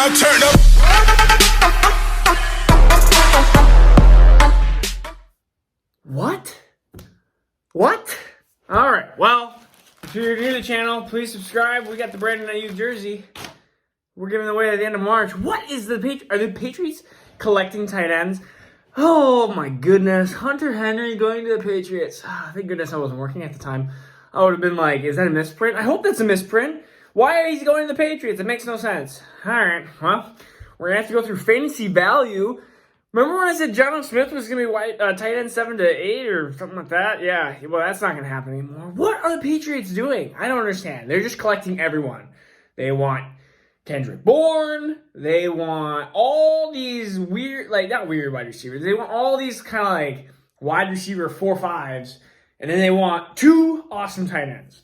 now turn up. What? All right. Well, if you're new to the channel, please subscribe. We got the brand new jersey. We're giving away at the end of March. What is are the Patriots collecting tight ends? Oh my goodness. Hunter Henry going to the Patriots. Thank goodness I wasn't working at the time. I would have been like, is that a misprint? I hope that's a misprint. Why is he going to the Patriots? It makes no sense. All right. Well, we're going to have to go through fantasy value. Remember when I said Jonnu Smith was going to be tight end 7 to 8 or something like that? Yeah, well, that's not going to happen anymore. What are the Patriots doing? I don't understand. They're just collecting everyone. They want Kendrick Bourne. They want all these weird, not weird wide receivers. They want all these kind of wide receiver 4-5s. And then they want 2 awesome tight ends.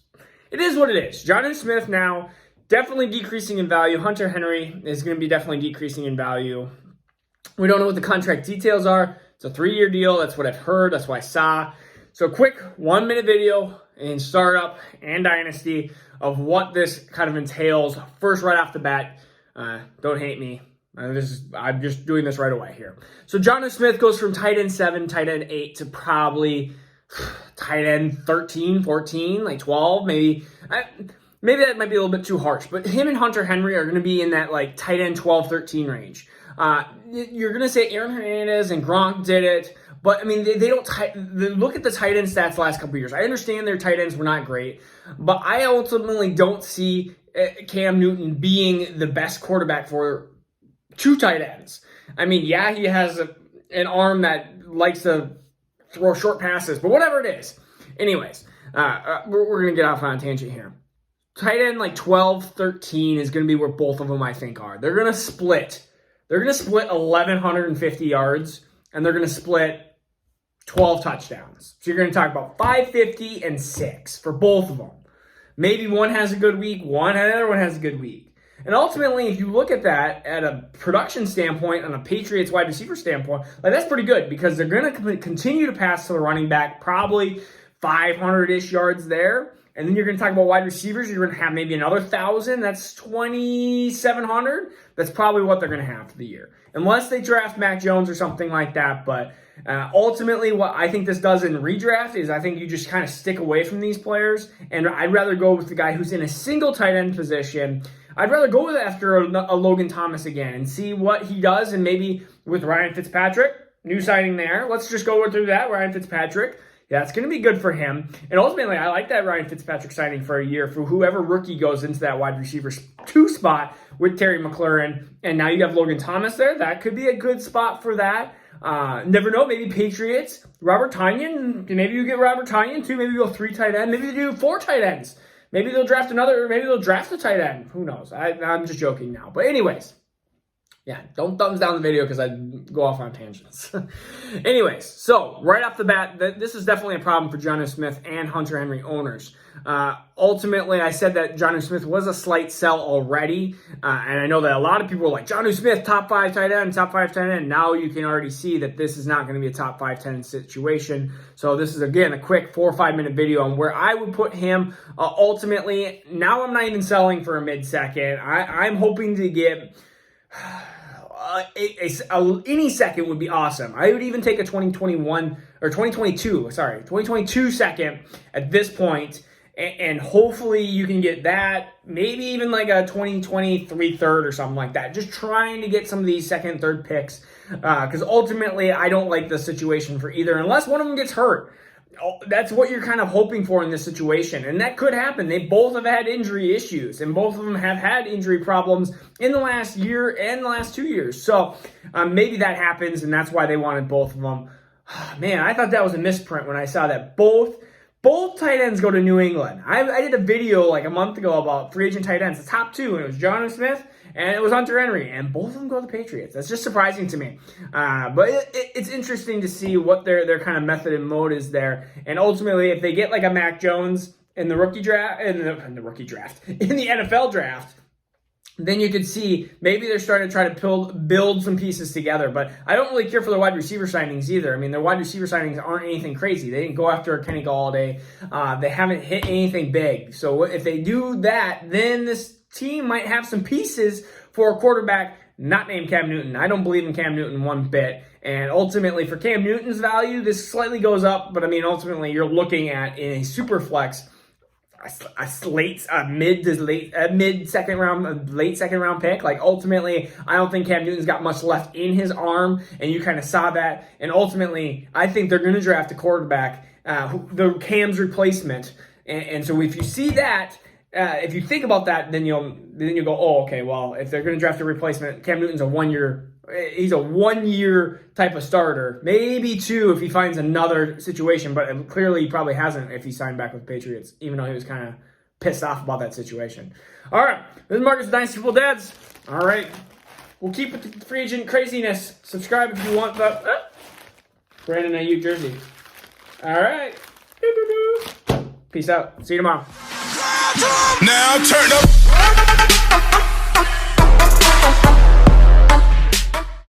It is what it is. Jonnu Smith now definitely decreasing in value. Hunter Henry is going to be definitely decreasing in value. We don't know what the contract details are. It's a 3-year deal. That's what I've heard. That's what I saw. So quick 1-minute video in Startup and Dynasty of what this kind of entails. First, right off the bat, don't hate me. I'm just doing this right away here. So Jonnu Smith goes from tight end 7, tight end 8 to probably tight end 13, 14, 12, maybe. Maybe that might be a little bit too harsh. But him and Hunter Henry are going to be in that tight end 12, 13 range. You're going to say Aaron Hernandez and Gronk did it, but I mean, they don't look at the tight end stats the last couple of years. I understand their tight ends were not great, but I ultimately don't see Cam Newton being the best quarterback for 2 tight ends. I mean, yeah, he has an arm that likes to throw short passes, but whatever it is. Anyways, we're going to get off on a tangent here. Tight end 12, 13 is going to be where both of them I think are. They're going to split. They're going to split 1,150 yards, and they're going to split 12 touchdowns. So you're going to talk about 550 and 6 for both of them. Maybe one has a good week, another one has a good week. And ultimately, if you look at that at a production standpoint, on a Patriots wide receiver standpoint, that's pretty good because they're going to continue to pass to the running back, probably 500-ish yards there. And then you're going to talk about wide receivers. You're going to have maybe another 1,000. That's 2,700. That's probably what they're going to have for the year. Unless they draft Mac Jones or something like that. But ultimately, what I think this does in redraft is I think you just kind of stick away from these players. And I'd rather go with the guy who's in a single tight end position. I'd rather go with after a Logan Thomas again and see what he does. And maybe with Ryan Fitzpatrick, new signing there. Let's just go through that, Ryan Fitzpatrick. Yeah, it's going to be good for him. And ultimately, I like that Ryan Fitzpatrick signing for a year for whoever rookie goes into that wide receiver 2 spot with Terry McLaurin. And now you have Logan Thomas there. That could be a good spot for that. Never know. Maybe Patriots, Robert Tonyan. Maybe you get Robert Tonyan too. Maybe you go 3 tight ends. Maybe they do 4 tight ends. Maybe they'll draft another. Maybe they'll draft a tight end. Who knows? I'm just joking now. But anyways. Yeah, don't thumbs down the video because I go off on tangents. Anyways, so right off the bat, this is definitely a problem for Jonnu Smith and Hunter Henry owners. Ultimately, I said that Jonnu Smith was a slight sell already, and I know that a lot of people were like, Jonnu Smith, top 5 tight end, top 5 tight end. Now you can already see that this is not going to be a top 5 tight end situation. So this is, again, a quick 4 or 5 minute video on where I would put him. Ultimately, now I'm not even selling for a mid-second. I'm hoping to get... any second would be awesome. I would even take a 2022 second at this point, and hopefully you can get that, maybe even a 2023 third or something like that. Just trying to get some of these second and third picks, because ultimately I don't like the situation for either, unless one of them gets hurt. That's what you're kind of hoping for in this situation, and that could happen. They both have had injury issues, and both of them have had injury problems in the last year and the last 2 years. So maybe that happens, and that's why they wanted both of them. Man, I thought that was a misprint when I saw that both tight ends go to New England. I did a video a month ago about free agent tight ends, the top 2, and it was Jonnu Smith and it was Hunter Henry, and both of them go to the Patriots. That's just surprising to me. But it's interesting to see what their kind of method and mode is there. And ultimately, if they get a Mac Jones in the rookie draft, in the NFL draft, then you could see maybe they're starting to try to build some pieces together. But I don't really care for their wide receiver signings either. I mean, their wide receiver signings aren't anything crazy. They didn't go after a Kenny Galladay. They haven't hit anything big. So if they do that, then this team might have some pieces for a quarterback not named Cam Newton. I don't believe in Cam Newton one bit. And ultimately, for Cam Newton's value, this slightly goes up. But I mean, ultimately, you're looking at in a super flex, a mid second round, a late second round pick. Like ultimately, I don't think Cam Newton's got much left in his arm, and you kind of saw that. And ultimately, I think they're going to draft a quarterback, the Cam's replacement. And so if you see that, if you think about that, then you'll go, oh, okay. Well, if they're going to draft a replacement, Cam Newton's he's a 1 year type of starter, maybe 2 if he finds another situation, but clearly he probably hasn't if he signed back with the Patriots, even though he was kind of pissed off about that situation. All right, this is Marcus Dynasty Football Dads. All right, we'll keep with the free agent craziness. Subscribe if you want the Brandon Ayuk jersey. All right, peace out. See you tomorrow. Now turn up.